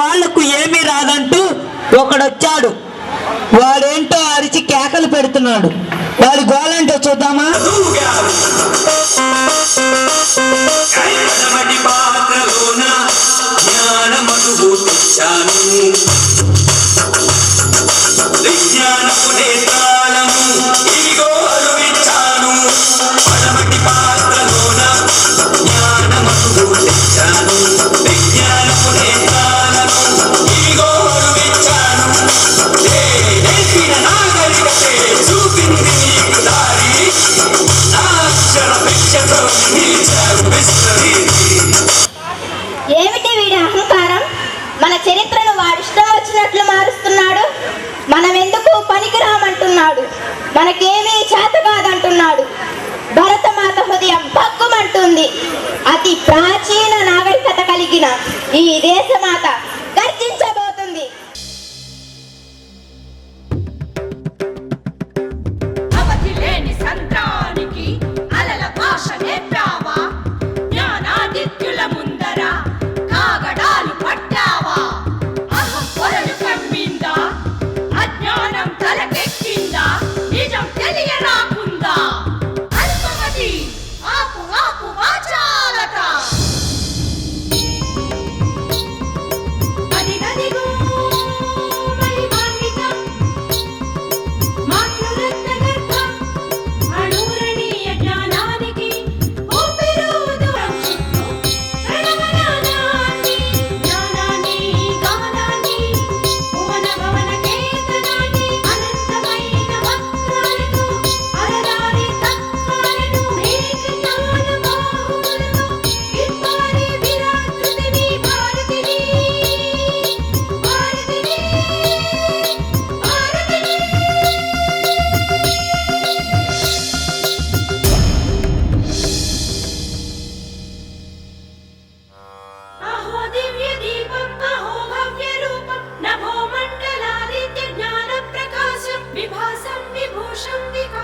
వాళ్లకు ఏమీ రాదంటూ ఒకడొచ్చాడు. వాడేంటో అరిచి కేకలు పెడుతున్నాడు. వాడి గోలంటో చూద్దామా? ఏమిటి వీడి అహంకారం? మన చరిత్రను వాడిష్టం వచ్చినట్లు మారుస్తున్నాడు. మనం ఎందుకు పనికిరామంటున్నాడు. మనకేమీ చేత కాదంటున్నాడు. భరతమాత హృదయం భగ్గుమంటుంది. అతి ప్రాచీన నాగరికత కలిగిన ఈ దేశమాత గర్జించబోతుంది. విభాసం విభూషం విక